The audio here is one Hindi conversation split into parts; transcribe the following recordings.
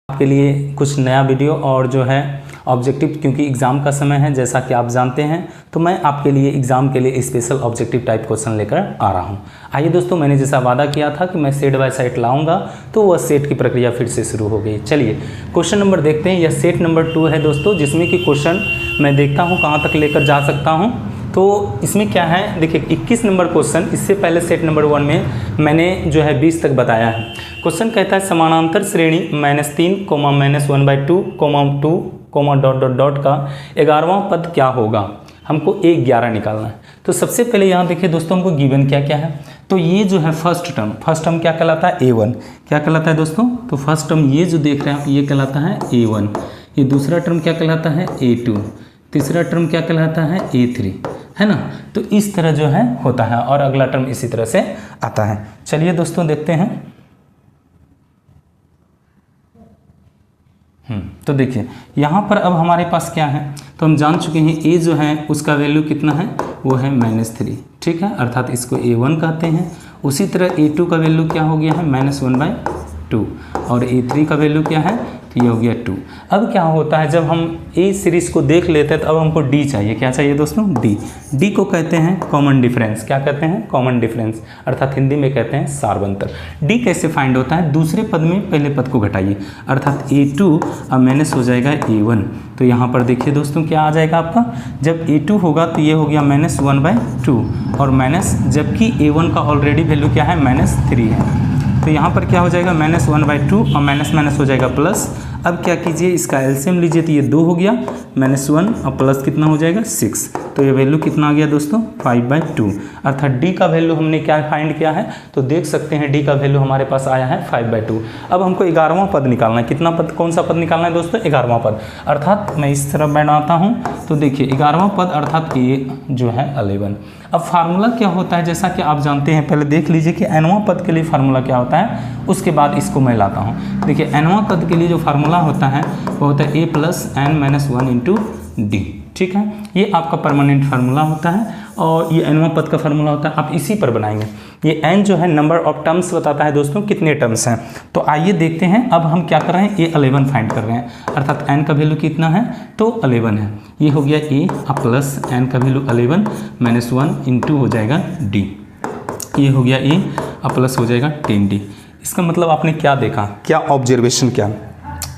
आपके लिए कुछ नया वीडियो और जो है ऑब्जेक्टिव, क्योंकि एग्ज़ाम का समय है जैसा कि आप जानते हैं, तो मैं आपके लिए एग्ज़ाम के लिए स्पेशल ऑब्जेक्टिव टाइप क्वेश्चन लेकर आ रहा हूं। आइए दोस्तों, मैंने जैसा वादा किया था कि मैं सेट बाय सेट लाऊंगा, तो वह सेट की प्रक्रिया फिर से शुरू हो गई। चलिए क्वेश्चन नंबर देखते हैं। यह सेट नंबर 2 है दोस्तों, जिसमें कि क्वेश्चन मैं देखता हूँ कहाँ तक लेकर जा सकता हूँ। तो इसमें क्या है, देखिए 21 नंबर क्वेश्चन, इससे पहले सेट नंबर 1 में मैंने जो है 20 तक बताया है। क्वेश्चन कहता है समानांतर श्रेणी -3, -1/2, -2, का 11वां पद क्या होगा। हमको A11 निकालना है। तो सबसे पहले यहाँ देखिए दोस्तों, हमको गिवन क्या क्या है। तो ये जो है फर्स्ट टर्म क्या कहलाता है, A1 क्या कहलाता है दोस्तों। तो फर्स्ट टर्म ये जो देख रहे हैं आप, ये कहलाता है A1। ये दूसरा टर्म क्या कहलाता है, A2। तीसरा टर्म क्या कहलाता है, A3, है ना। तो इस तरह जो है होता है, और अगला टर्म इसी तरह से आता है। चलिए दोस्तों देखते हैं। तो देखिए यहाँ पर अब हमारे पास क्या है, तो हम जान चुके हैं A जो है उसका वैल्यू कितना है, वो है -3, ठीक है, अर्थात इसको A1 कहते हैं। उसी तरह A2 का वैल्यू क्या हो गया है, -1/2, और A3 का वैल्यू क्या है, तो ये हो गया 2। अब क्या होता है, जब हम A सीरीज़ को देख लेते हैं तो अब हमको D चाहिए। क्या चाहिए दोस्तों, D को कहते हैं कॉमन डिफरेंस। क्या कहते हैं, कॉमन डिफरेंस, अर्थात हिंदी में कहते हैं सार्वंतर। D कैसे फाइंड होता है, दूसरे पद में पहले पद को घटाइए, अर्थात A2 अब माइनस हो जाएगा A1। तो यहाँ पर देखिए दोस्तों क्या आ जाएगा आपका, जब A2 होगा तो ये हो गया -1/2, और माइनस, जबकि A1 का ऑलरेडी वैल्यू क्या है, -3 है। तो यहाँ पर क्या हो जाएगा, -1/2, और माइनस माइनस हो जाएगा प्लस। अब क्या कीजिए, इसका एलसीएम लीजिए, तो ये 2 हो गया, -1 और प्लस कितना हो जाएगा, 6। तो ये वैल्यू कितना आ गया दोस्तों, 5/2, अर्थात D का वैल्यू हमने क्या फाइंड किया है, तो देख सकते हैं D का वैल्यू हमारे पास आया है 5/2। अब हमको 11वां पद निकालना है। कितना पद, कौन सा पद निकालना है दोस्तों, 11वां पद। अर्थात मैं इस तरफ बनाता हूँ, तो देखिए 11वां पद अर्थात A जो है 11। अब फार्मूला क्या होता है, जैसा कि आप जानते हैं, पहले देख लीजिए कि nवां पद के लिए फार्मूला क्या होता है, उसके बाद इसको मैं लाता हूँ। देखिए nवां पद के लिए जो फार्मूला होता है वो होता है A + n-1 × D, ठीक है। ये आपका परमानेंट फार्मूला होता है, और ये nवां पद का फार्मूला होता है, आप इसी पर बनाएंगे। ये n जो है नंबर ऑफ टर्म्स बताता है दोस्तों, कितने टर्म्स हैं। तो आइए देखते हैं। अब हम क्या कर रहे हैं, A11 फाइंड कर रहे हैं, अर्थात n का वैल्यू कितना है, तो 11 है। ये हो गया A प्लस n का वैल्यू 11 -1 × हो जाएगा D। ये हो गया A प्लस हो जाएगा 10D। इसका मतलब आपने क्या देखा, क्या ऑब्जर्वेशन क्या,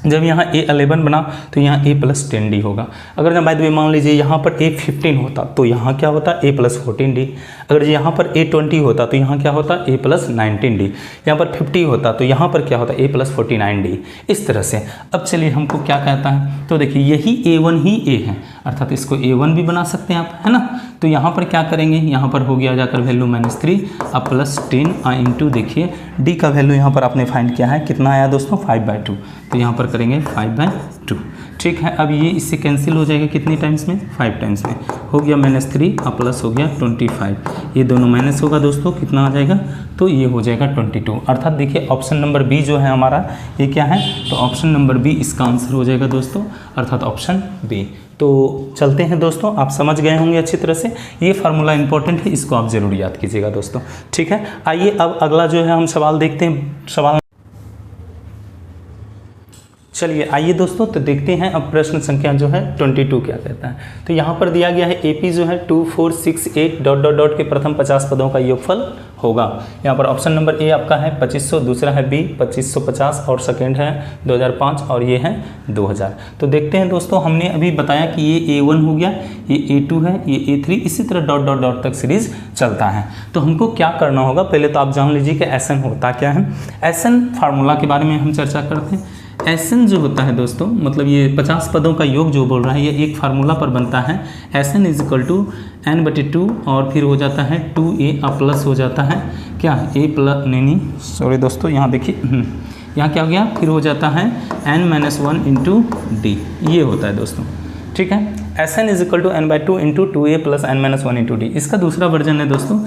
जब यहाँ A11 बना तो यहाँ A + 10D होगा। अगर जब बाय द वे मान लीजिए यहाँ पर A15 होता तो यहाँ क्या होता, A + 14D। अगर यहाँ पर A20 होता तो यहाँ क्या होता, A + 19D। यहाँ पर 50 होता तो यहाँ पर क्या होता, A + 49D। इस तरह से। अब चलिए हमको क्या कहता है, तो देखिए यही A1 ही A है, अर्थात इसको A1 भी बना सकते हैं आप, है ना। तो यहाँ पर क्या करेंगे, यहाँ पर हो गया जाकर वैल्यू -3 अब +10 इंटू, देखिए D का वैल्यू यहाँ पर आपने फाइंड किया है, कितना आया दोस्तों, 5/2। तो यहाँ पर करेंगे 5/2, ठीक है। अब ये इससे कैंसिल हो जाएगा कितनी टाइम्स में, 5 टाइम्स में। हो गया -3 और प्लस हो गया 25। ये दोनों माइनस होगा दोस्तों, कितना आ जाएगा, तो ये हो जाएगा 22। अर्थात देखिए ऑप्शन नंबर बी जो है हमारा, ये क्या है, तो ऑप्शन नंबर बी इसका आंसर हो जाएगा दोस्तों, अर्थात ऑप्शन बी। तो चलते हैं दोस्तों, आप समझ गए होंगे अच्छी तरह से। ये फार्मूला इंपॉर्टेंट है, इसको आप जरूर याद कीजिएगा दोस्तों, ठीक है। आइए अब अगला जो है हम सवाल देखते हैं। सवाल चलिए आइए दोस्तों, तो देखते हैं अब प्रश्न संख्या जो है 22 क्या कहता है। तो यहाँ पर दिया गया है AP जो है 2, 4, 6, 8 ... के प्रथम 50 पदों का योगफल होगा। यहाँ पर ऑप्शन नंबर A आपका है 2500, दूसरा है B 2550, और सेकेंड है 2005, और ये है 2000। तो देखते हैं दोस्तों, हमने अभी बताया कि ये A1 हो गया, ये A2 है, ये A3, इसी तरह ... तक सीरीज चलता है। तो हमको क्या करना होगा, पहले तो आप जान लीजिए कि SN होता क्या है। SN फार्मूला के बारे में हम चर्चा करते हैं। SN जो होता है दोस्तों, मतलब ये 50 पदों का योग जो बोल रहा है, ये एक फार्मूला पर बनता है। SN = n/2, और फिर हो जाता है 2A प्लस हो जाता है क्या, A प्लस, नहीं सॉरी दोस्तों, यहाँ देखिए, यहाँ क्या हो गया, फिर हो जाता है n-1 × D। ये होता है दोस्तों, ठीक है। SN = n/2 × 2A + n-1 × D। इसका दूसरा वर्जन है दोस्तों।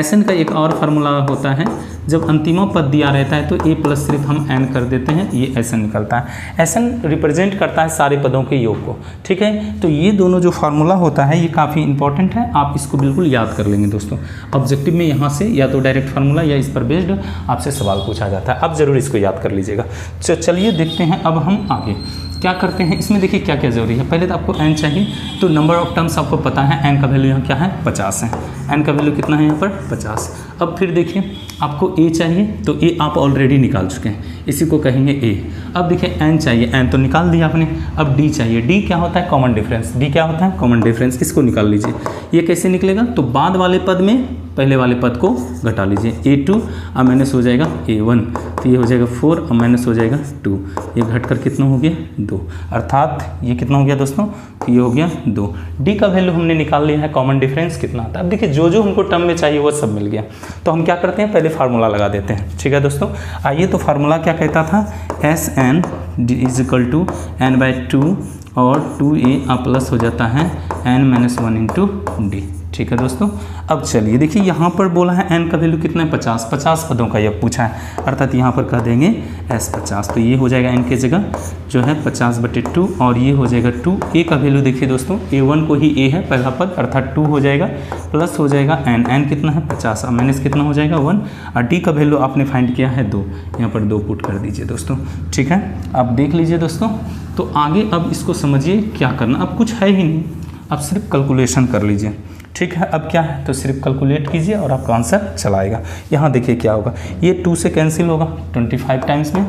SN का एक और फार्मूला होता है, जब अंतिमा पद दिया रहता है तो a प्लस सिर्फ हम n कर देते हैं, ये Sn निकलता है। Sn रिप्रेजेंट करता है सारे पदों के योग को, ठीक है। तो ये दोनों जो फार्मूला होता है ये काफ़ी इंपॉर्टेंट है, आप इसको बिल्कुल याद कर लेंगे दोस्तों। ऑब्जेक्टिव में यहाँ से या तो डायरेक्ट फार्मूला या इस पर बेस्ड आपसे सवाल पूछा जाता है, आप ज़रूर इसको याद कर लीजिएगा। चलिए देखते हैं अब हम आगे क्या करते हैं। इसमें देखिए क्या क्या ज़रूरी है। पहले तो आपको n चाहिए, तो नंबर ऑफ टर्म्स आपको पता है, n का वैल्यू यहाँ क्या है 50 है, n का वैल्यू कितना है यहाँ पर 50। अब फिर देखिए आपको a चाहिए, तो a आप ऑलरेडी निकाल चुके हैं, इसी को कहेंगे a। अब देखिए n चाहिए, n तो निकाल दिया आपने। अब d चाहिए, d क्या होता है कॉमन डिफरेंस, d क्या होता है कॉमन डिफरेंस, इसको निकाल लीजिए। ये कैसे निकलेगा, तो बाद वाले पद में पहले वाले पद को घटा लीजिए, a2 अब माइनस हो जाएगा a1, तो ये हो जाएगा 4 अब माइनस हो जाएगा 2, ये घटकर कितना हो गया 2, अर्थात ये कितना हो गया दोस्तों, तो ये हो गया 2। d का वैल्यू हमने निकाल लिया है, कॉमन डिफरेंस कितना आता है। अब देखिए जो जो हमको टर्म में चाहिए वो सब मिल गया, तो हम क्या करते हैं पहले फार्मूला लगा देते हैं, ठीक है दोस्तों। आइए, तो फार्मूला क्या कहता था, Sn is equal to n/2 और 2a प्लस हो जाता है n-1 इंटू डी, ठीक है दोस्तों। अब चलिए देखिए यहाँ पर बोला है n का वैल्यू कितना है 50, 50 पदों का यह पूछा है, अर्थात यहाँ पर कह देंगे S50, तो ये हो जाएगा n की जगह जो है 50/2 और ये हो जाएगा 2। a का वैल्यू देखिए दोस्तों, a1 को ही a है पहला पद, अर्थात 2 हो जाएगा, प्लस हो जाएगा n कितना है 50 और माइनस कितना हो जाएगा 1, और d का वैल्यू आपने फाइंड किया है 2, यहाँ पर 2 पुट कर दीजिए दोस्तों, ठीक है। अब देख लीजिए दोस्तों, तो आगे अब इसको समझिए क्या करना, अब कुछ है ही नहीं, अब सिर्फ कैलकुलेशन कर लीजिए, ठीक है। अब क्या है, तो सिर्फ कैलकुलेट कीजिए और आपका आंसर चलाएगा। यहाँ देखिए क्या होगा, ये 2 से कैंसिल होगा 25 टाइम्स में,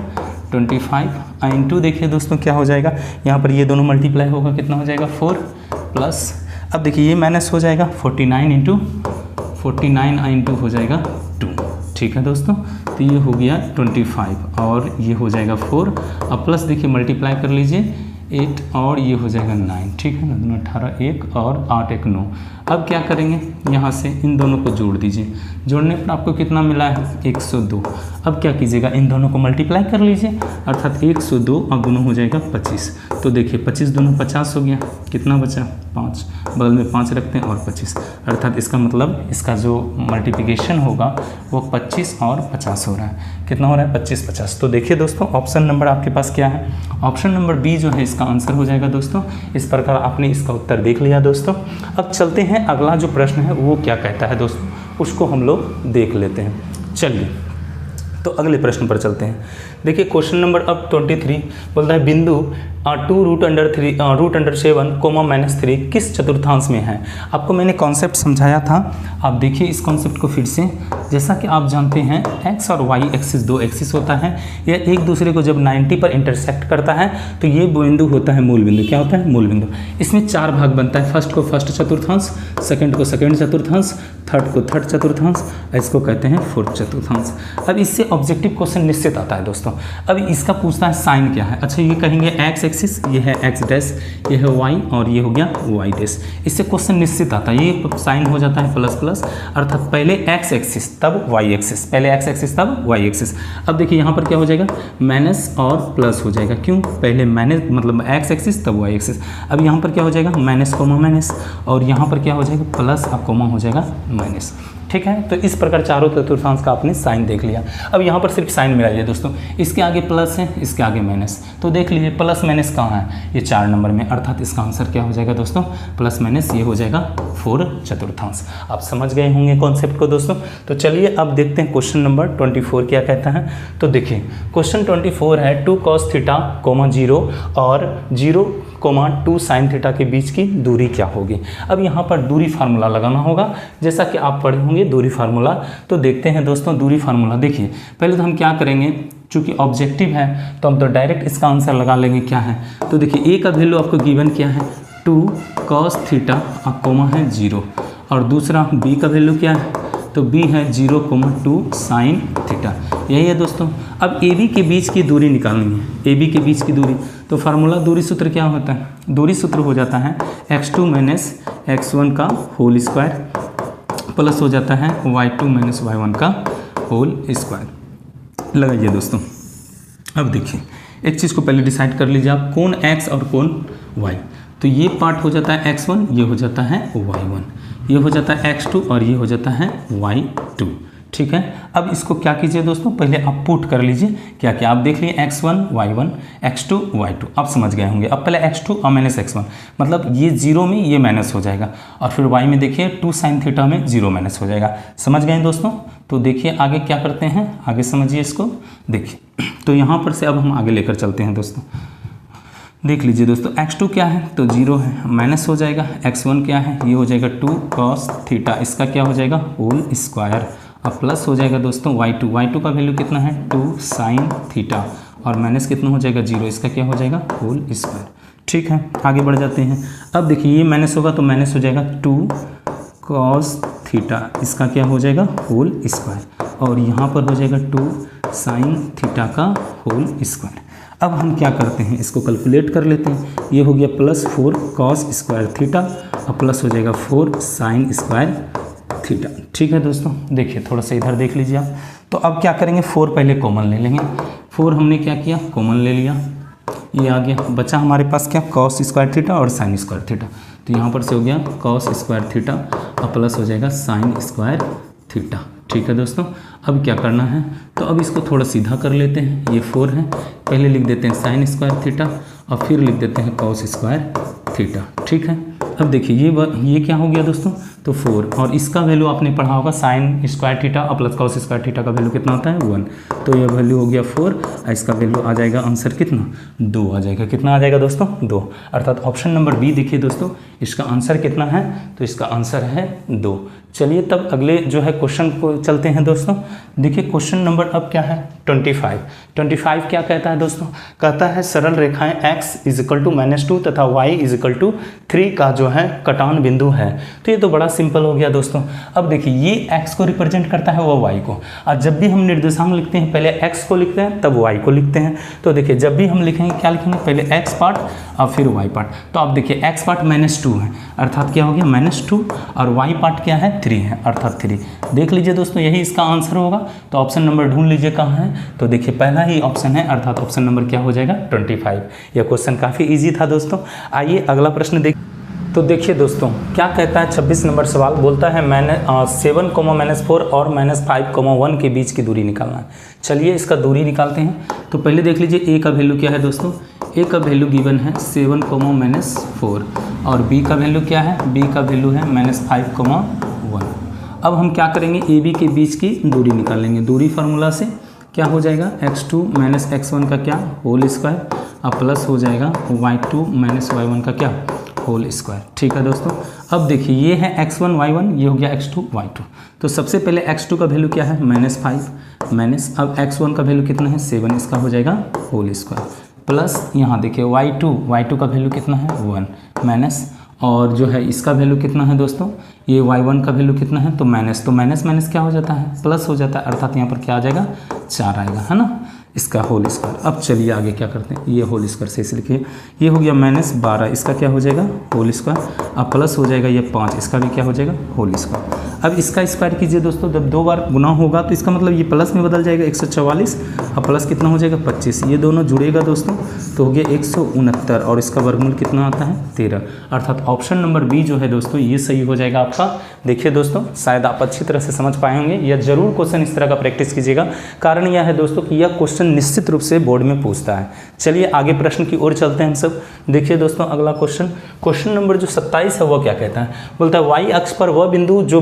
25 इंटू देखिए दोस्तों क्या हो जाएगा, यहाँ पर ये दोनों मल्टीप्लाई होगा, कितना हो जाएगा 4 प्लस, अब देखिए ये माइनस हो जाएगा 49 इंटू हो जाएगा 2, ठीक है दोस्तों। तो ये हो गया 25 और ये हो जाएगा 4, अब प्लस देखिए मल्टीप्लाई कर लीजिए 8 और ये हो जाएगा 9, ठीक है ना, 2 18 1 और 8 1 9। अब क्या करेंगे, यहाँ से इन दोनों को जोड़ दीजिए, जोड़ने पर आपको कितना मिला है 102। अब क्या कीजिएगा, इन दोनों को मल्टीप्लाई कर लीजिए, अर्थात 102 और दोनों हो जाएगा 25, तो देखिए 25 दोनों 50 हो गया, कितना बचा 5, बगल में 5 रखते हैं और 25, अर्थात इसका मतलब इसका जो मल्टीप्लिकेशन होगा वो 25 और 50 हो रहा है, कितना हो रहा है 25 50। तो देखिए दोस्तों ऑप्शन नंबर आपके पास क्या है, ऑप्शन नंबर बी जो है इसका आंसर हो जाएगा दोस्तों। इस प्रकार आपने इसका उत्तर देख लिया दोस्तों। अब चलते हैं अगला जो प्रश्न है वो क्या कहता है दोस्तों, उसको हम लोग देख लेते हैं। चलिए तो अगले प्रश्न पर चलते हैं। देखिए क्वेश्चन नंबर अब 23 बोलता है बिंदु 2√7 -3 किस चतुर्थांश में है। आपको मैंने कॉन्सेप्ट समझाया था, आप देखिए इस कॉन्सेप्ट को फिर से। जैसा कि आप जानते हैं एक्स और वाई एक्सिस दो एक्सिस होता है, यह एक दूसरे को जब 90 पर इंटरसेक्ट करता है तो ये बिंदु होता है मूल बिंदु। क्या होता है मूल बिंदु। इसमें 4 भाग बनता है, फर्स्ट को फर्स्ट चतुर्थांश, सेकंड को सेकंड चतुर्थांश, थर्ड को थर्ड चतुर्थांश, इसको कहते हैं फोर्थ चतुर्थांश। अब इससे ऑब्जेक्टिव क्वेश्चन निश्चित आता है दोस्तों। अब इसका पूछता है साइन क्या है। अच्छा ये कहेंगे एक्स एक्सिस, ये है एक्स डैश, ये है वाई और ये हो गया वाई डैश। इससे क्वेश्चन निश्चित आता है। ये साइन हो जाता है प्लस प्लस, अर्थात पहले एक्स एक्सिस तब वाई एक्सिस, पहले एक्स एक्सिस तब वाई एक्सिस। अब देखिए यहाँ पर क्या हो जाएगा माइनस और प्लस हो जाएगा, क्यों पहले माइनस मतलब एक्स एक्सिस तब वाई एक्सिस। अब यहाँ पर क्या हो जाएगा माइनस कोमा माइनस, और यहाँ पर क्या हो जाएगा प्लस और कोमा हो जाएगा माइनस। ठीक है, तो इस प्रकार चारों चतुर्थांश का आपने साइन देख लिया। अब यहाँ पर सिर्फ साइन मिलाइए दोस्तों, इसके आगे प्लस है, इसके आगे माइनस, तो देख लीजिए प्लस माइनस कहाँ है, ये 4 नंबर में, अर्थात इसका आंसर क्या हो जाएगा दोस्तों प्लस माइनस, ये हो जाएगा 4 चतुर्थांश। आप समझ गए होंगे कॉन्सेप्ट को दोस्तों। तो चलिए अब देखते हैं क्वेश्चन नंबर 24 क्या कहता है। तो देखिए क्वेश्चन 24 है 2 cos थीटा, 0 और 0, 2 sin थीटा के बीच की दूरी क्या होगी। अब यहाँ पर दूरी फार्मूला लगाना होगा, जैसा कि आप पढ़े होंगे दूरी फार्मूला। तो देखते हैं दोस्तों दूरी फार्मूला। देखिए पहले तो हम क्या करेंगे, चूंकि ऑब्जेक्टिव है तो हम तो डायरेक्ट इसका आंसर लगा लेंगे क्या है। तो देखिए ए का वैल्यू आपको गिवन क्या है 2 cos थीटा और कोमा है 0, और दूसरा बी का वैल्यू क्या है, तो बी है 0, 2 sin थीटा, यही है दोस्तों। अब ए बी के बीच की दूरी निकालनी है, ए बी के बीच की दूरी। तो फार्मूला दूरी सूत्र क्या होता है, दूरी सूत्र हो जाता है x2 माइनस x1 का होल स्क्वायर प्लस हो जाता है y2 माइनस y1 का होल स्क्वायर। लगाइए दोस्तों। अब देखिए एक चीज़ को पहले डिसाइड कर लीजिए आप, कौन x और कौन y। तो ये पार्ट हो जाता है x1, ये हो जाता है y1, ये हो जाता है x2 और ये हो जाता है y2। ठीक है। अब इसको क्या कीजिए दोस्तों, पहले आप पुट कर लीजिए क्या क्या, आप देख लिए x1 y1 x2 y2, आप समझ गए होंगे। अब पहले x2 और माइनस x1, मतलब ये 0 में ये माइनस हो जाएगा, और फिर y में देखिए 2 sin थीटा में 0 माइनस हो जाएगा। समझ गए दोस्तों। तो देखिए आगे क्या करते हैं, आगे समझिए इसको। देखिए तो यहाँ पर से अब हम आगे लेकर चलते हैं दोस्तों। देख लीजिए दोस्तों, x2 क्या है तो 0 है, माइनस हो जाएगा। x1 क्या है, ये हो जाएगा 2 cos थीटा, इसका क्या हो जाएगा होल स्क्वायर, अब प्लस हो जाएगा दोस्तों y2 का वैल्यू कितना है 2 sin थीटा, और माइनस कितना हो जाएगा 0, इसका क्या हो जाएगा होल स्क्वायर। ठीक है, आगे बढ़ जाते हैं। अब देखिए ये माइनस होगा तो माइनस हो जाएगा 2 cos थीटा, इसका क्या हो जाएगा होल स्क्वायर, और यहाँ पर हो जाएगा 2 sin थीटा का होल स्क्वायर। अब हम क्या करते हैं, इसको कैलकुलेट कर लेते हैं। ये हो गया +4 cos स्क्वायर थीटा, और प्लस हो जाएगा 4 sin स्क्वायर थीटा। ठीक है दोस्तों, देखिए थोड़ा सा इधर देख लीजिए आप। तो अब क्या करेंगे, 4 पहले कॉमन ले लेंगे। 4 हमने क्या किया, कॉमन ले लिया, ये आ गया, बचा हमारे पास क्या cos स्क्वायर थीटा और sin स्क्वायर थीटा। तो यहाँ पर से हो गया cos स्क्वायर थीटा और प्लस हो जाएगा sin स्क्वायर थीटा। ठीक है दोस्तों, अब क्या करना है, तो अब इसको थोड़ा सीधा कर लेते हैं। ये 4 है, पहले लिख देते हैं sin स्क्वायर थीटा और फिर लिख देते हैं cos स्क्वायर थीटा। ठीक है, अब देखिए ये क्या हो गया दोस्तों, तो 4, और इसका वैल्यू आपने पढ़ा होगा sin स्क्वायर थीटा और प्लस cos स्क्वायर थीटा का वैल्यू कितना होता है 1, तो ये वैल्यू हो गया 4, और इसका वैल्यू आ जाएगा आंसर कितना 2 आ जाएगा। कितना आ जाएगा दोस्तों 2, अर्थात ऑप्शन नंबर बी देखिए दोस्तों, इसका आंसर कितना है, तो इसका आंसर है 2। चलिए तब अगले जो है क्वेश्चन को चलते हैं दोस्तों। देखिए क्वेश्चन नंबर अब क्या है 25 क्या कहता है दोस्तों, कहता है सरल रेखाएं x = -2 तथा y = 3 का जो है कटान बिंदु है। तो ये तो बड़ा सिंपल हो गया दोस्तों। अब देखिए ये x को रिप्रेजेंट करता है वो y को, और जब भी हम निर्देशांक लिखते हैं पहले x को लिखते हैं तब y को लिखते हैं। तो देखिए जब भी हम लिखेंगे क्या लिखेंगे, पहले x पार्ट और फिर y पार्ट। तो अब देखिए x पार्ट -2 है, अर्थात क्या हो गया -2, और y पार्ट क्या है 3 है, अर्थात 3। देख लीजिए दोस्तों, यही इसका आंसर होगा। तो ऑप्शन नंबर ढूंढ लीजिए कहाँ है, तो देखिए पहला ही ऑप्शन है, अर्थात ऑप्शन नंबर क्या हो जाएगा 25। यह क्वेश्चन काफ़ी इजी था दोस्तों। आइए अगला प्रश्न देख। तो देखिए दोस्तों क्या कहता है, 26 नंबर सवाल बोलता है 7, -4 और -5, 1 के बीच की दूरी निकालना है। चलिए इसका दूरी निकालते हैं। तो पहले देख लीजिए a का वैल्यू क्या है दोस्तों, a का वैल्यू गिवन है 7, -4, और b का वैल्यू क्या है, b का वैल्यू है -5, 1। अब हम क्या करेंगे, ए बी के बीच की दूरी निकालेंगे। दूरी फार्मूला से क्या हो जाएगा, x2 - x1 का क्या होल स्क्वायर, और प्लस हो जाएगा y2 - y1 का क्या होल स्क्वायर। ठीक है दोस्तों, अब देखिए ये है x1 y1, ये हो गया x2 y2। तो सबसे पहले x2 का वैल्यू क्या है -5 माइनस, अब x1 का वैल्यू कितना है 7, इसका हो जाएगा होल स्क्वायर, प्लस यहाँ देखिए y2 का वैल्यू कितना है 1 माइनस, और जो है इसका वैल्यू कितना है दोस्तों, ये y1 का वैल्यू कितना है, तो माइनस क्या हो जाता है, प्लस हो जाता है, अर्थात यहाँ पर क्या आ जाएगा 4 आएगा, है ना, इसका होल स्क्वायर। अब चलिए आगे क्या करते हैं, ये होल स्क्वायर से इसे लिखिए, ये हो गया -12, इसका क्या हो जाएगा होल स्क्वायर, अब प्लस हो जाएगा ये 5, इसका भी क्या हो जाएगा होल स्क्वायर। अब इसका स्क्वायर कीजिए दोस्तों, जब 2 बार गुना होगा तो इसका मतलब ये प्लस में बदल जाएगा 144, अब प्लस कितना हो जाएगा 25, ये दोनों जुड़ेगा दोस्तों तो हो गया 169, और इसका वर्गमूल कितना आता है 13, अर्थात ऑप्शन नंबर बी जो है दोस्तों ये सही हो जाएगा आपका। देखिए दोस्तों शायद आप अच्छी तरह से समझ पाए होंगे, या जरूर क्वेश्चन इस तरह का प्रैक्टिस कीजिएगा, कारण यह है दोस्तों कि यह क्वेश्चन निश्चित रूप से बोर्ड में पूछता है। चलिए आगे प्रश्न की ओर चलते हैं हम सब। देखिए दोस्तों अगला क्वेश्चन नंबर जो 27 है वो क्या कहता है, बोलता है वाई अक्ष पर वह बिंदु जो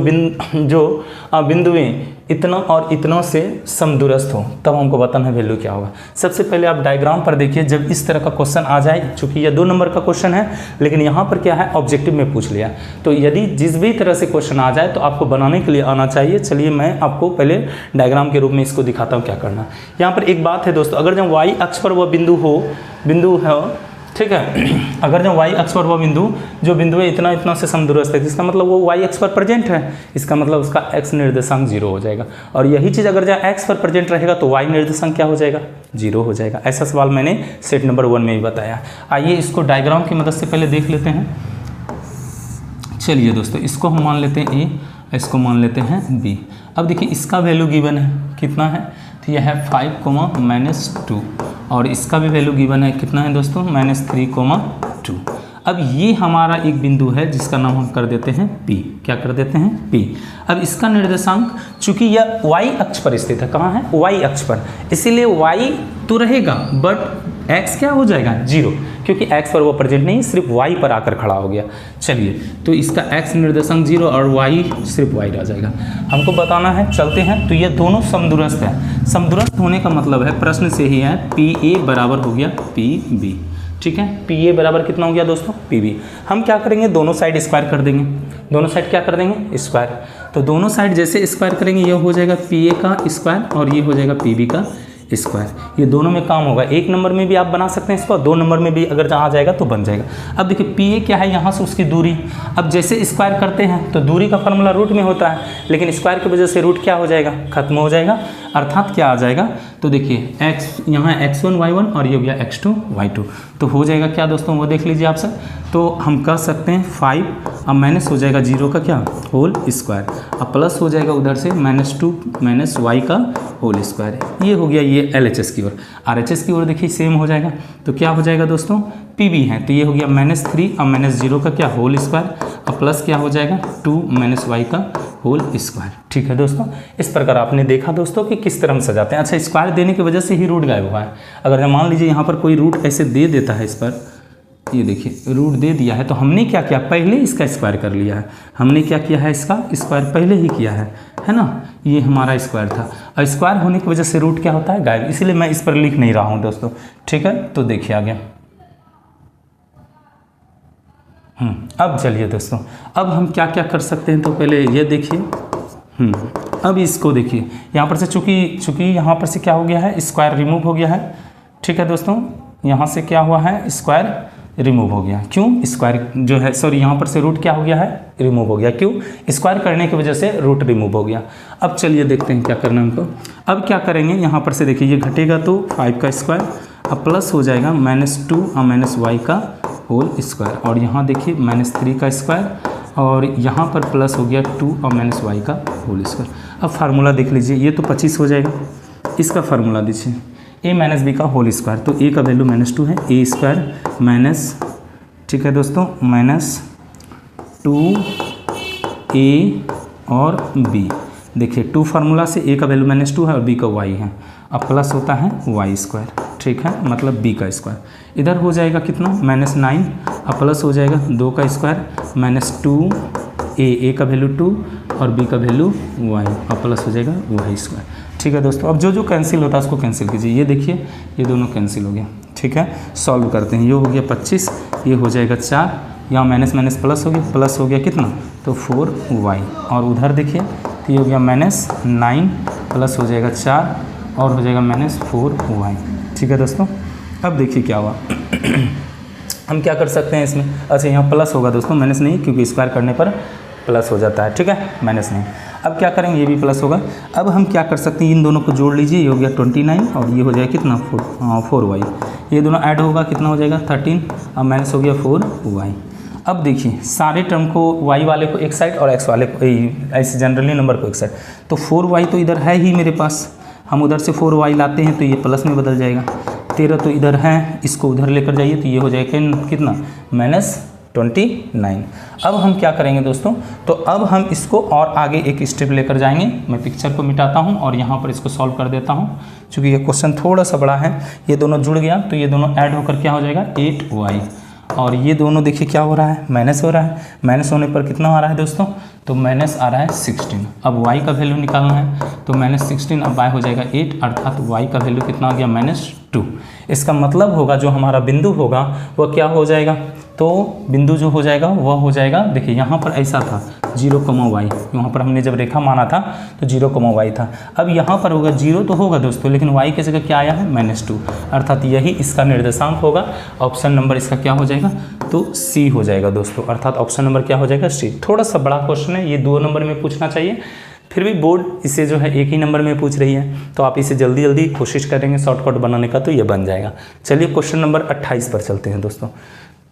बिंदुएं इतना और इतना से समदूरस्थ हो, तब हमको बताना है वैल्यू क्या होगा। सबसे पहले आप डायग्राम पर देखिए, जब इस तरह का क्वेश्चन आ जाए, चूंकि यह 2 नंबर का क्वेश्चन है लेकिन यहाँ पर क्या है ऑब्जेक्टिव में पूछ लिया, तो यदि जिस भी तरह से क्वेश्चन आ जाए तो आपको बनाने के लिए आना चाहिए। चलिए मैं आपको पहले डायग्राम के रूप में इसको दिखाता हूँ क्या करना। यहाँ पर एक बात है दोस्तों, अगर जब वाई अक्ष पर वह बिंदु है, ठीक है, अगर जो y अक्ष पर वो बिंदु है इतना से समदूरस्थ है, इसका मतलब वो y अक्ष पर प्रेजेंट है, इसका मतलब उसका x निर्देशांक 0 हो जाएगा। और यही चीज़ अगर जहाँ x पर प्रेजेंट रहेगा तो y निर्देशांक क्या हो जाएगा 0 हो जाएगा। ऐसा सवाल मैंने सेट नंबर 1 में ही बताया। आइए इसको डायग्राम की मदद से पहले देख लेते हैं। चलिए दोस्तों इसको हम मान लेते हैं a, इसको मान लेते हैं b। अब देखिए इसका वैल्यू गिवन है कितना है, तो यह है 5, -2, और इसका भी वैल्यू गिवन है कितना है दोस्तों -3, 2। अब ये हमारा एक बिंदु है जिसका नाम हम कर देते हैं P। क्या कर देते हैं? P। अब इसका निर्देशांक चूंकि यह y अक्ष पर स्थित है, कहाँ है? y अक्ष पर, इसीलिए y तो रहेगा बट x क्या हो जाएगा? 0, क्योंकि x पर वो प्रेजेंट नहीं, सिर्फ y पर आकर खड़ा हो गया। चलिए, तो इसका x निर्देशांक 0 और y सिर्फ y रह जाएगा। हमको बताना है, चलते हैं। तो ये दोनों समदूरस्थ है। समदूरस्थ होने का मतलब है, प्रश्न से ही है, PA बराबर हो गया PB। ठीक है, PA बराबर कितना हो गया दोस्तों? PB। हम क्या करेंगे? दोनों साइड स्क्वायर कर देंगे। दोनों साइड क्या कर देंगे? स्क्वायर। तो दोनों साइड जैसे स्क्वायर करेंगे, ये हो जाएगा PA का स्क्वायर और ये हो जाएगा PB का स्क्वायर। ये दोनों में काम होगा। 1 नंबर में भी आप बना सकते हैं इसको, 2 नंबर में भी अगर जहाँ जाएगा तो बन जाएगा। अब देखिए PA क्या है, यहाँ से उसकी दूरी। अब जैसे स्क्वायर करते हैं तो दूरी का फॉर्मूला रूट में होता है, लेकिन स्क्वायर की वजह से रूट क्या हो जाएगा? खत्म हो जाएगा। अर्थात क्या आ जाएगा? तो देखिए x यहाँ x1 y1 और ये हो गया x2 y2। तो हो जाएगा क्या दोस्तों? वो देख लीजिए आप सब। तो हम कह सकते हैं 5, अब माइनस हो जाएगा 0 का क्या? Whole square. अब प्लस हो जाएगा उधर से -2 माइनस y का होल स्क्वायर। ये हो गया ये LHS की ओर। RHS की ओर देखिए सेम हो जाएगा। तो क्या हो जाएगा दोस्तों? PB है, तो ये हो गया -3 और -0 का क्या? Whole square. अब प्लस क्या हो जाएगा? 2 माइनस y का होल स्क्वायर। ठीक है दोस्तों, इस प्रकार आपने देखा दोस्तों कि किस तरह हम सजाते हैं। अच्छा, स्क्वायर देने की वजह से ही रूट गायब हुआ है। अगर मान लीजिए यहाँ पर कोई रूट ऐसे दे देता है, इस पर ये देखिए रूट दे दिया है, तो हमने क्या किया? पहले इसका स्क्वायर कर लिया है। हमने क्या किया है? इसका स्क्वायर पहले ही किया है ना? ये हमारा स्क्वायर था। और स्क्वायर होने की वजह से रूट क्या होता है? गायब। इसलिए मैं इस पर लिख नहीं रहा हूँ दोस्तों। ठीक है, तो देखिए आगे। अब चलिए दोस्तों, अब हम क्या क्या कर सकते हैं? तो पहले ये देखिए। अब इसको देखिए, यहाँ पर से चूँकि यहाँ पर से क्या हो गया है? स्क्वायर रिमूव हो गया है। ठीक है दोस्तों, यहाँ से क्या हुआ है? स्क्वायर रिमूव हो गया। क्यों? स्क्वायर जो है, सॉरी, यहाँ पर से रूट क्या हो गया है? रिमूव हो गया। क्यों? स्क्वायर करने की वजह से रूट रिमूव हो गया। अब चलिए देखते हैं क्या करना है हमको। अब क्या करेंगे? यहाँ पर से देखिए, ये घटेगा तो 5 का स्क्वायर, अब प्लस हो जाएगा -2 और माइनस y का होल स्क्वायर। और यहाँ देखिए -3 का स्क्वायर और यहाँ पर प्लस हो गया 2 और माइनस y का होल स्क्वायर। अब फार्मूला देख लीजिए, ये तो 25 हो जाएगा। इसका फार्मूला दीजिए a माइनस बी का होल स्क्वायर। तो a का वैल्यू -2 है, a स्क्वायर माइनस, ठीक है दोस्तों, -2a और b। देखिए 2 फार्मूला से a का वैल्यू -2 है और b का y है। अब प्लस होता है y स्क्वायर। ठीक है, मतलब b का स्क्वायर। इधर हो जाएगा कितना? -9। अब प्लस हो जाएगा 2 का स्क्वायर -2a का वैल्यू 2 और b का वैल्यू y। अब प्लस हो जाएगा y स्क्वायर। ठीक है दोस्तों, अब जो कैंसिल होता है उसको कैंसिल कीजिए। ये देखिए, ये दोनों कैंसिल हो गया। ठीक है, सॉल्व करते हैं। ये हो गया 25, ये हो जाएगा 4, यहाँ माइनस माइनस प्लस हो गया, प्लस हो गया कितना? तो 4y। और उधर देखिए, तो ये हो गया -9 प्लस हो जाएगा 4 और हो जाएगा -4y। ठीक है दोस्तों, अब देखिए क्या हुआ। हम क्या कर सकते हैं इसमें? अच्छा, यहाँ प्लस होगा दोस्तों, माइनस नहीं, क्योंकि स्क्वायर करने पर प्लस हो जाता है। ठीक है, माइनस नहीं। अब क्या करेंगे? ये भी प्लस होगा। अब हम क्या कर सकते हैं? इन दोनों को जोड़ लीजिए, ये हो गया 29 और ये हो जाएगा कितना? 4y। ये दोनों ऐड होगा, कितना हो जाएगा? 13 और माइनस हो गया 4y। अब देखिए, सारे टर्म को y वाले को एक साइड और x वाले को ऐसे जनरली नंबर को एक साइड। तो 4y तो इधर है ही मेरे पास, हम उधर से 4y लाते हैं तो ये प्लस में बदल जाएगा। 13 तो इधर है, इसको उधर लेकर जाइए तो ये हो जाएगा कितना? -29। अब हम क्या करेंगे दोस्तों? तो अब हम इसको और आगे एक स्टेप लेकर जाएंगे। मैं पिक्चर को मिटाता हूं और यहाँ पर इसको सॉल्व कर देता हूं। चूँकि ये क्वेश्चन थोड़ा सा बड़ा है, ये दोनों जुड़ गया तो ये दोनों ऐड होकर क्या हो जाएगा? 8y। और ये दोनों देखिए क्या हो रहा है? माइनस हो रहा है। माइनस होने पर कितना आ रहा है दोस्तों? तो माइनस आ रहा है 16। अब y का वैल्यू निकालना है, तो -16 अब y हो जाएगा 8, अर्थात y का वैल्यू कितना आ गया? -2। इसका मतलब होगा जो हमारा बिंदु होगा वह क्या हो जाएगा? तो बिंदु जो हो जाएगा वह हो जाएगा, देखिए यहाँ पर ऐसा था 0,y, यहाँ पर हमने जब रेखा माना था तो 0,y था। अब यहाँ पर होगा 0 तो होगा दोस्तों, लेकिन y की जगह क्या आया है? -2, अर्थात यही इसका निर्देशांक होगा। ऑप्शन नंबर इसका क्या हो जाएगा? तो C हो जाएगा दोस्तों, अर्थात ऑप्शन नंबर क्या हो जाएगा? C। थोड़ा सा बड़ा क्वेश्चन है, ये 2 नंबर में पूछना चाहिए, फिर भी बोर्ड इसे जो है 1 ही नंबर में पूछ रही है, तो आप इसे जल्दी जल्दी कोशिश करेंगे शॉर्टकट बनाने का तो ये बन जाएगा। चलिए क्वेश्चन नंबर 28 पर चलते हैं दोस्तों।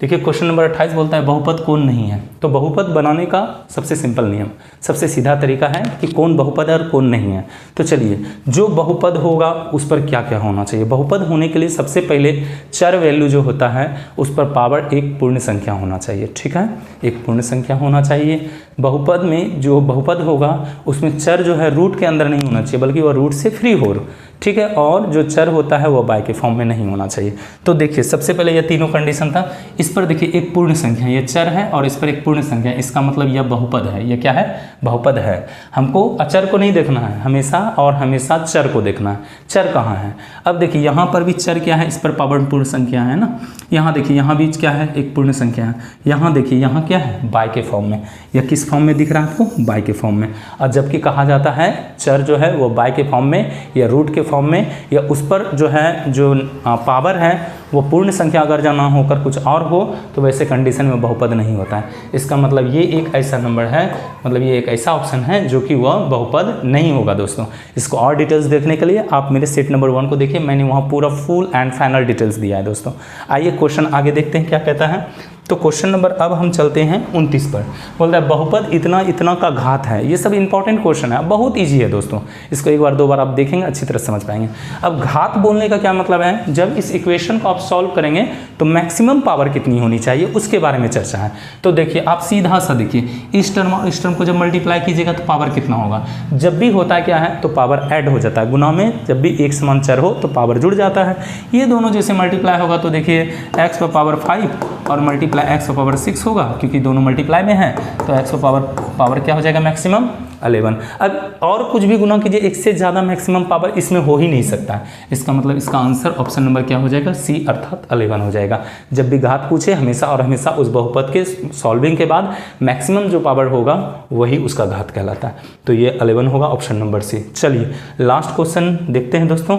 देखिए क्वेश्चन नंबर 28 बोलता है बहुपद कौन नहीं है। तो बहुपद बनाने का सबसे सिंपल नियम, सबसे सीधा तरीका है कि कौन बहुपद है और कौन नहीं है। तो चलिए, जो बहुपद होगा उस पर क्या क्या होना चाहिए। बहुपद होने के लिए सबसे पहले चर वैल्यू जो होता है उस पर पावर एक पूर्ण संख्या होना चाहिए, ठीक है, एक पूर्ण संख्या होना चाहिए। बहुपद में जो बहुपद होगा उसमें चर जो है रूट के अंदर नहीं होना चाहिए, बल्कि वह रूट से फ्री हो, ठीक है, और जो चर होता है वो बाय के फॉर्म में नहीं होना चाहिए। तो देखिए सबसे पहले ये तीनों कंडीशन था। इस पर देखिए एक पूर्ण संख्या, ये चर है और इस पर एक पूर्ण संख्या, इसका मतलब यह बहुपद है। ये क्या है? बहुपद है। हमको अचर को नहीं देखना है हमेशा, और हमेशा चर को देखना है। चर कहाँ है? अब देखिए यहाँ पर भी चर क्या है, इस पर पावर पूर्ण संख्या है ना। यहाँ देखिए यहाँ भी क्या है, एक पूर्ण संख्या है। यहाँ देखिए यहाँ क्या है, बाय के फॉर्म में। यह किस फॉर्म में दिख रहा है आपको? बाय के फॉर्म में। और जबकि कहा जाता है चर जो है वो बाय के फॉर्म में या रूट के फॉर्म में, या उस पर जो है जो पावर है वो पूर्ण संख्या अगर ना होकर कुछ और हो तो वैसे कंडीशन में बहुपद नहीं होता है। इसका मतलब ये एक ऐसा नंबर है, मतलब ये एक ऐसा ऑप्शन है जो कि वह बहुपद नहीं होगा दोस्तों। इसको और डिटेल्स देखने के लिए आप मेरे सेट नंबर 1 को देखिए, मैंने वहाँ पूरा फुल एंड फाइनल डिटेल्स दिया है दोस्तों। आइए क्वेश्चन आगे देखते हैं क्या कहता है। तो क्वेश्चन नंबर अब हम चलते हैं 29 पर। बोलता है बहुपद इतना इतना का घात है। ये सब इंपॉर्टेंट क्वेश्चन है, बहुत इजी है दोस्तों, इसको एक बार दो बार आप देखेंगे अच्छी तरह समझ पाएंगे। अब घात बोलने का क्या मतलब है, जब इस इक्वेशन को आप सॉल्व करेंगे तो मैक्सिमम पावर कितनी होनी चाहिए उसके बारे में चर्चा है। तो देखिए आप सीधा सा देखिए, इस टर्म और इस टर्म को जब मल्टीप्लाई कीजिएगा तो पावर कितना होगा। जब भी होता है क्या है तो पावर ऐड हो जाता है, गुना में जब भी एक समान चर हो तो पावर जुड़ जाता है। ये दोनों जैसे मल्टीप्लाई होगा तो देखिए एक्स पर पावर 5 और मल्टीप्लाई एक्स पर पावर 6 होगा, क्योंकि दोनों मल्टीप्लाई में है। तो एक्स पर पावर क्या हो जाएगा, मैक्सिमम 11। अब और कुछ भी गुना कीजिए, एक से ज़्यादा मैक्सिमम पावर इसमें हो ही नहीं सकता है। इसका मतलब इसका आंसर ऑप्शन नंबर क्या हो जाएगा, सी अर्थात 11 हो जाएगा। जब भी घात पूछे हमेशा और हमेशा उस बहुपद के सॉल्विंग के बाद मैक्सिमम जो पावर होगा वही उसका घात कहलाता है। तो ये 11 होगा, ऑप्शन नंबर सी। चलिए लास्ट क्वेश्चन देखते हैं दोस्तों।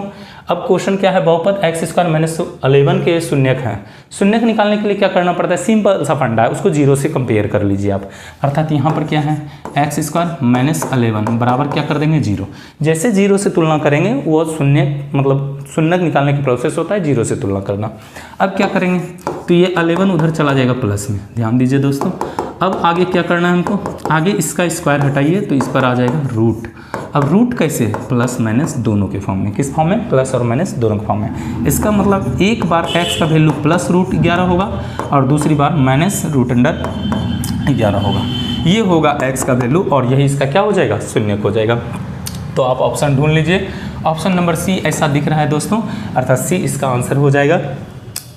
अब क्वेश्चन क्या है, बहुपद एक्स स्क्वायर माइनस 11 के शून्यक हैं। शून्यक निकालने के लिए क्या करना पड़ता है, सिंपल सा फंडा है, उसको 0 से कंपेयर कर लीजिए आप। अर्थात यहाँ पर क्या है, एक्स स्क्वायर माइनस 11 बराबर क्या कर देंगे 0। जैसे 0 से तुलना करेंगे वो शून्यक, मतलब शून्यक निकालने की प्रोसेस होता है 0 से तुलना करना। अब क्या करेंगे, तो ये 11 उधर चला जाएगा प्लस में, ध्यान दीजिए दोस्तों। अब आगे क्या करना है हमको, आगे इसका स्क्वायर हटाइए तो इस पर आ जाएगा रूट। अब रूट कैसे, प्लस माइनस दोनों के फॉर्म में। किस फॉर्म में, प्लस और माइनस दोनों के फॉर्म में। इसका मतलब एक बार x का वैल्यू प्लस रूट 11 होगा और दूसरी बार माइनस रूट अंडर 11 होगा। ये होगा x का वैल्यू और यही इसका क्या हो जाएगा, शून्यक हो जाएगा। तो आप ऑप्शन ढूंढ लीजिए, ऑप्शन नंबर सी ऐसा दिख रहा है दोस्तों, अर्थात सी इसका आंसर हो जाएगा।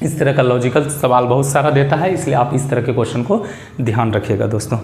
इस तरह का लॉजिकल सवाल बहुत सारा देता है, इसलिए आप इस तरह के क्वेश्चन को ध्यान रखिएगा दोस्तों।